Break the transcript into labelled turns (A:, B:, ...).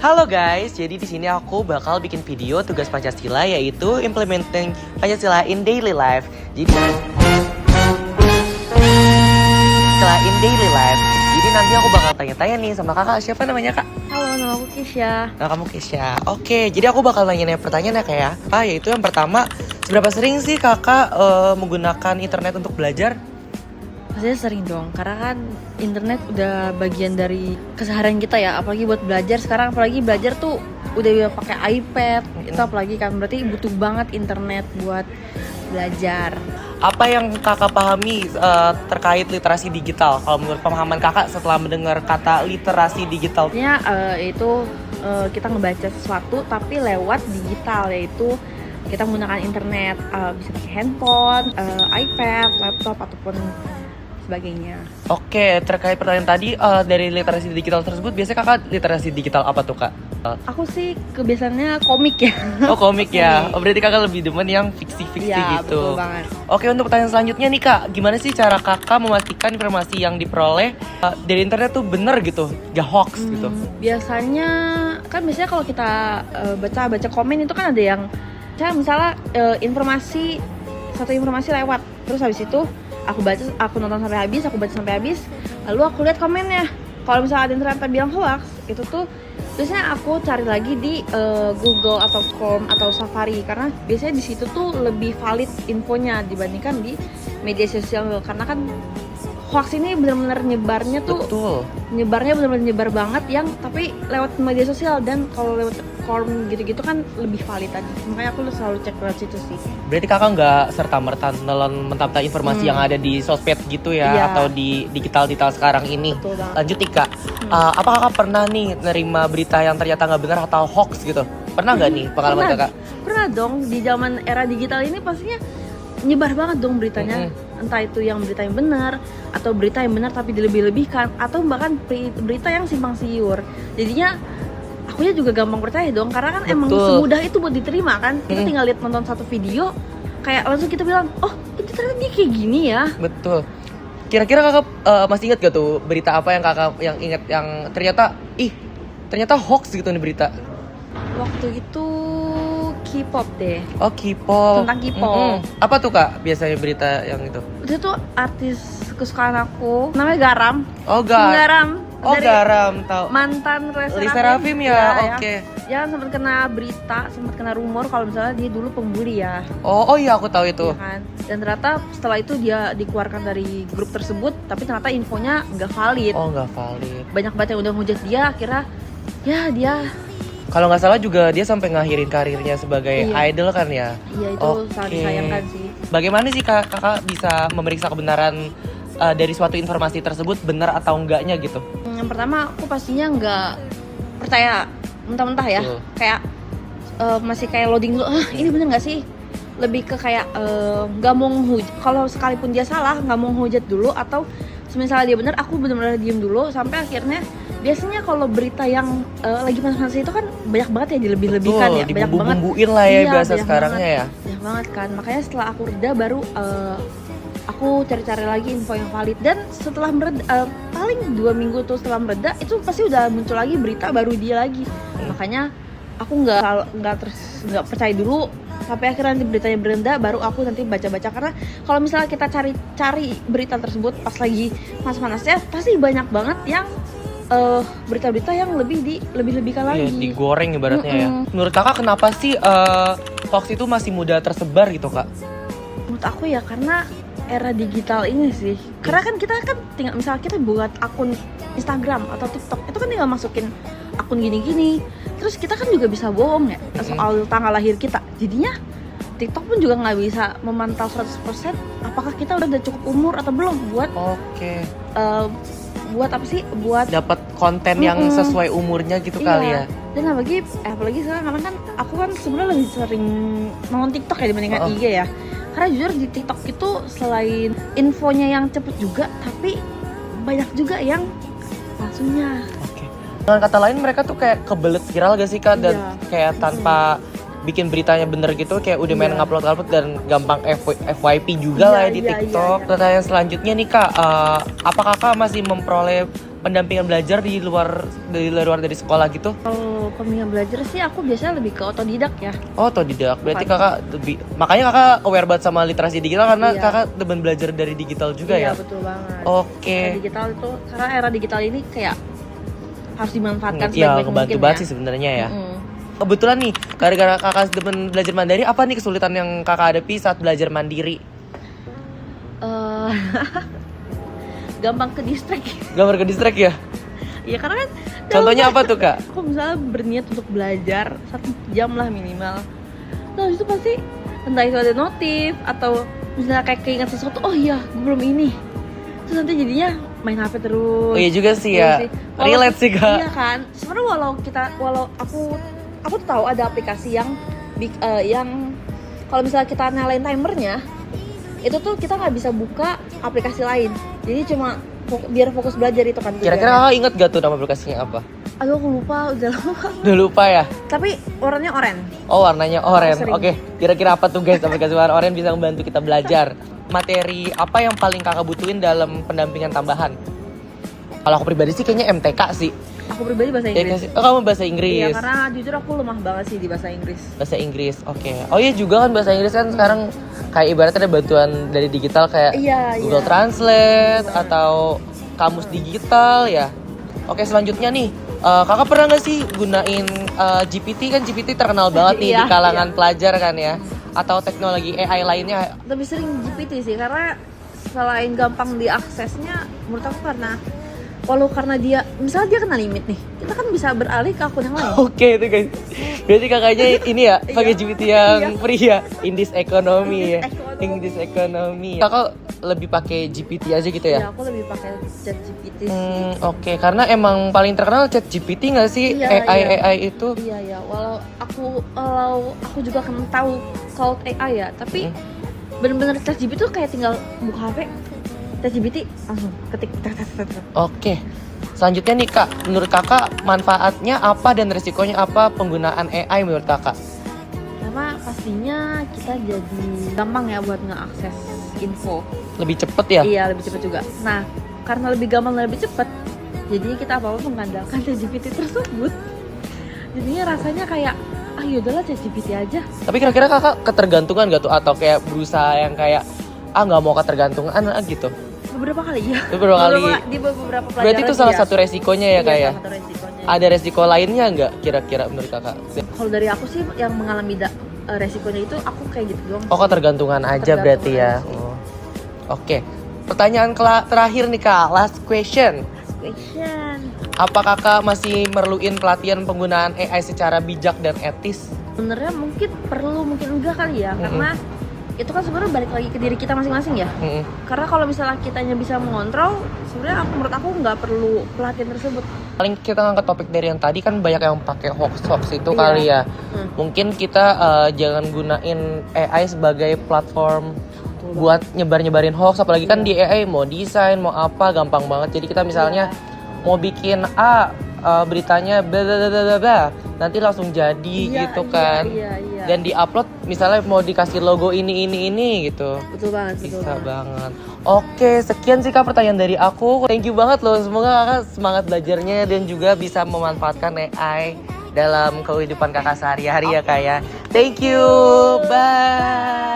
A: Halo guys, jadi di sini aku bakal bikin video tugas Pancasila yaitu implementing Pancasila in daily life. Jadi Jadi nanti aku bakal tanya-tanya nih sama kakak. Siapa namanya kak?
B: Halo, nama aku Kisha.
A: Nah kamu Kesya. Oke, jadi aku bakal nanya pertanyaan ya kak ya. Kak, yaitu yang pertama, seberapa sering sih kakak menggunakan internet untuk belajar?
B: Pastinya sering dong, karena kan internet udah bagian dari keseharian kita ya. Apalagi buat belajar sekarang, apalagi belajar tuh udah pakai iPad. Itu apalagi kan berarti butuh banget internet buat belajar.
A: Apa yang kakak pahami terkait literasi digital? Kalau menurut pemahaman kakak setelah mendengar kata literasi digital?
B: Artinya itu kita ngebaca sesuatu tapi lewat digital, yaitu kita menggunakan internet, bisa pakai handphone, iPad, laptop ataupun sebagainya.
A: Oke, terkait pertanyaan tadi dari literasi digital tersebut, biasanya kakak literasi digital apa tuh kak?
B: Aku sih kebiasaannya komik ya.
A: Oh komik ya, oh, berarti kakak lebih demen yang fiksi-fiksi
B: Ya,
A: gitu.
B: betul banget.
A: Oke, untuk pertanyaan selanjutnya nih kak, gimana sih cara kakak memastikan informasi yang diperoleh dari internet tuh bener gitu, gak hoax gitu?
B: Biasanya kalau kita baca komen itu kan ada yang misalnya satu informasi lewat, terus habis itu aku nonton sampai habis, aku baca sampai habis, lalu aku lihat komennya. Kalau misalnya ada yang ternyata bilang hoax, itu tuh biasanya aku cari lagi di Google atau Chrome atau Safari, karena biasanya di situ tuh lebih valid infonya dibandingkan di media sosial, karena kan hoax ini benar-benar nyebarnya benar-benar nyebar banget yang tapi lewat media sosial, dan kalau lewat Chrome gitu-gitu kan lebih valid tadi. Makanya aku selalu cek lewat situ sih.
A: Berarti kakak nggak serta-merta nelen mentah-mentah informasi yang ada di sosmed gitu ya,
B: Iya.
A: atau di digital sekarang ini.
B: Betul banget.
A: Lanjut nih kak, apa kakak pernah nih nerima berita yang ternyata nggak benar atau hoax gitu? Pernah nggak nih pengalaman kakak?
B: Pernah dong, di zaman era digital ini pastinya nyebar banget dong beritanya. Entah itu yang berita yang benar atau berita yang benar tapi dilebih-lebihkan, atau bahkan berita yang simpang siur. Jadinya akunya juga gampang percaya dong, karena kan emang semudah itu buat diterima kan. Kita tinggal lihat nonton satu video, kayak langsung kita bilang, oh itu ternyata dia kayak gini ya.
A: Betul. Kira-kira kakak masih ingat gak tuh berita apa yang kakak yang ingat yang ternyata hoax gitu nih berita?
B: Waktu itu K-pop deh.
A: Oh K-pop.
B: Tentang K-pop.
A: Apa tuh kak biasanya berita yang itu?
B: Itu tuh artis kesukaan aku, namanya Garam.
A: Oh Garam. Oh
B: Dari
A: Garam, tahu.
B: mantan
A: Lisa Serafim ya, oke.
B: Ya sempat kena berita, sempat kena rumor kalau misalnya dia dulu pembuli ya.
A: Oh iya aku tahu itu.
B: Ya kan? Dan ternyata setelah itu dia dikeluarkan dari grup tersebut, tapi ternyata infonya nggak valid.
A: Oh nggak valid.
B: Banyak banget yang udah ngehujat dia, akhirnya ya dia.
A: Kalau nggak salah juga dia sampai ngakhirin karirnya sebagai idol kan ya.
B: Iya itu sangat disayangkan sih.
A: Bagaimana sih kakak bisa memeriksa kebenaran dari suatu informasi tersebut benar atau enggaknya gitu?
B: Yang pertama aku pastinya nggak percaya mentah-mentah ya. Kayak masih kayak loading dulu, ini bener nggak sih? Lebih ke kayak nggak mau ngehujat. Kalau sekalipun dia salah, nggak mau ngehujat dulu, atau misalnya dia bener, aku benar-benar diem dulu sampai akhirnya. Biasanya kalau berita yang lagi panas-panas itu kan banyak banget ya dilebih-lebihkan ya, banyak banget.
A: Dibumbu-bumbuin lah ya bahasa sekarangnya ya.
B: Banyak banget kan, makanya setelah aku reda baru aku cari-cari lagi info yang valid, dan setelah mereda paling 2 minggu tuh setelah mereda itu pasti udah muncul lagi berita baru dia lagi. Makanya aku nggak percaya dulu sampai akhirnya nanti beritanya berenda, baru aku nanti baca-baca, karena kalau misalnya kita cari berita tersebut pas lagi panas-panasnya pasti banyak banget yang berita-berita yang lebih-lebihkan lagi.
A: Iya, digoreng ibaratnya ya. Menurut kakak kenapa sih hoax itu masih mudah tersebar gitu kak?
B: Menurut aku ya karena era digital ini sih. Karena kan kita kan tinggal misalnya kita buat akun Instagram atau TikTok, itu kan tinggal masukin akun gini-gini. Terus kita kan juga bisa bohong ya soal tanggal lahir kita. Jadinya TikTok pun juga nggak bisa memantau 100% apakah kita udah cukup umur atau belum buat buat apa sih, buat
A: dapat konten yang sesuai umurnya gitu kali ya.
B: Dan apalagi sekarang karena kan aku kan sebenarnya lebih sering nonton TikTok ya dibandingkan IG ya. Karena jujur di TikTok itu selain infonya yang cepet juga, tapi banyak juga yang palsunya.
A: Oke. Dengan kata lain mereka tuh kayak kebelet viral gak sih kak, dan kayak tanpa bikin beritanya bener gitu, kayak udah main ngupload dan gampang FYP juga lah ya di TikTok. Pertanyaan selanjutnya nih kak, apa kakak masih memperoleh pendampingan belajar di luar dari sekolah gitu?
B: Kalau pembimbingan belajar sih aku biasanya lebih ke otodidak ya.
A: Oh, otodidak. Berarti kakak makanya kakak aware banget sama literasi digital karena
B: Iya.
A: kakak demen belajar dari digital juga
B: Iya
A: ya?
B: betul banget.
A: Oke.
B: Era digital itu karena era digital ini kayak harus dimanfaatkan
A: Iya,
B: sebaik
A: ngebantu
B: mungkin
A: banget
B: ya.
A: sih sebenarnya ya.
B: Mm-mm.
A: Kebetulan nih, gara-gara kakak demen belajar mandiri, apa nih kesulitan yang kakak hadapi saat belajar mandiri?
B: Eh, gampang ke distract.
A: Gambar ke distract ya?
B: Ya karena kan
A: Contohnya apa tuh kak?
B: aku misalnya berniat untuk belajar 1 jam lah minimal. Terus itu pasti entah itu ada notif atau misalnya kayak keinget sesuatu, oh iya gue belum ini. Terus nanti jadinya main HP terus.
A: Oh iya juga sih
B: Iya
A: ya.
B: sih.
A: Relate sih kak.
B: Iya kan. Sebenarnya walau aku tuh tahu ada aplikasi yang kalau misalnya kita nyalain timernya itu tuh kita nggak bisa buka aplikasi lain. Jadi cuma biar fokus belajar itu kan.
A: Kira-kira kakak inget gak tuh nama aplikasinya apa?
B: Aduh aku lupa, udah lama.
A: Udah lupa ya?
B: Tapi warnanya oranye.
A: Oh warnanya oranye.
B: Sering.
A: Oke, kira-kira apa tuh guys aplikasi warna oranye bisa membantu kita belajar? Materi apa yang paling kakak butuhin dalam pendampingan tambahan? Kalau aku pribadi sih kayaknya MTK sih.
B: Aku pribadi bahasa
A: Ya,
B: Inggris.
A: oh, kamu bahasa
B: Iya,
A: Inggris.
B: karena jujur aku lemah banget sih di bahasa Inggris.
A: Bahasa Inggris, oke. Oh iya juga kan bahasa Inggris kan sekarang kayak ibaratnya ada bantuan dari digital kayak
B: Iya,
A: Google
B: iya.
A: Translate atau kamus digital ya. Oke selanjutnya nih, kakak pernah nggak sih gunain GPT? Kan GPT terkenal banget nih
B: Iya,
A: di kalangan pelajar kan ya. Atau teknologi AI lainnya.
B: Lebih sering GPT sih karena selain gampang diaksesnya, menurut aku karena dia misalnya dia kena limit nih, kita kan bisa beralih ke akun yang lain.
A: Oke itu guys. Berarti kakaknya ini ya pakai
B: Iya.
A: GPT yang
B: Iya.
A: free ya. In this economy ya.
B: Economy.
A: In this economy. Kakak lebih pakai GPT aja gitu ya?
B: Ya, aku lebih pakai ChatGPT sih.
A: Oke, karena emang paling terkenal ChatGPT nggak sih
B: Iya,
A: AI itu?
B: Iya ya, walau aku juga kan tahu cloud AI ya, tapi bener-bener ChatGPT tuh kayak tinggal buka HP, ChatGPT langsung ketik.
A: Oke, selanjutnya nih kak, menurut kakak manfaatnya apa dan resikonya apa penggunaan AI menurut kakak?
B: Karena pastinya kita jadi gampang ya buat ngeakses info.
A: Lebih cepet ya?
B: Iya, lebih cepat juga. Nah, karena lebih gampang dan lebih cepat, jadinya kita apa-apa mengandalkan ChatGPT tersebut. Jadinya rasanya kayak yaudahlah ChatGPT aja.
A: Tapi kira-kira kakak ketergantungan gak tuh atau kayak berusaha yang kayak nggak mau ketergantungan gitu?
B: Beberapa kali ya.
A: Beberapa kali.
B: Di beberapa pelajaran.
A: Berarti itu salah
B: iya.
A: satu resikonya ya kak ya?
B: Salah satu resikonya.
A: Ada resiko lainnya nggak kira-kira menurut kakak?
B: Kalau dari aku sih yang mengalami resikonya itu aku kayak gitu doang.
A: Oh ketergantungan aja
B: Tergantungan
A: berarti ya?
B: aja sih.
A: Oh. Oke, pertanyaan terakhir nih kak, last question.
B: Question.
A: Apa kakak masih merluin pelatihan penggunaan AI secara bijak dan etis?
B: Sebenarnya mungkin perlu, mungkin enggak kali ya, karena itu kan sebenarnya balik lagi ke diri kita masing-masing ya. Karena kalau misalnya kitanya bisa mengontrol, sebenarnya menurut aku nggak perlu pelatihan tersebut.
A: Paling kita ngangkat topik dari yang tadi kan banyak yang pakai hoax itu
B: Iya.
A: kali ya.
B: Hmm.
A: Mungkin kita jangan gunain AI sebagai platform buat nyebarin hoax, apalagi kan di AI mau desain mau apa gampang banget. Jadi kita misalnya mau bikin beritanya bla bla bla bla, nanti langsung jadi gitu kan.
B: Iya.
A: Dan diupload misalnya mau dikasih logo ini gitu.
B: Betul banget, betul
A: Bisa
B: banget.
A: banget. Oke, sekian sih kak pertanyaan dari aku. Thank you banget loh. Semoga kakak semangat belajarnya dan juga bisa memanfaatkan AI dalam kehidupan kakak sehari-hari ya kak ya. Thank you. Bye.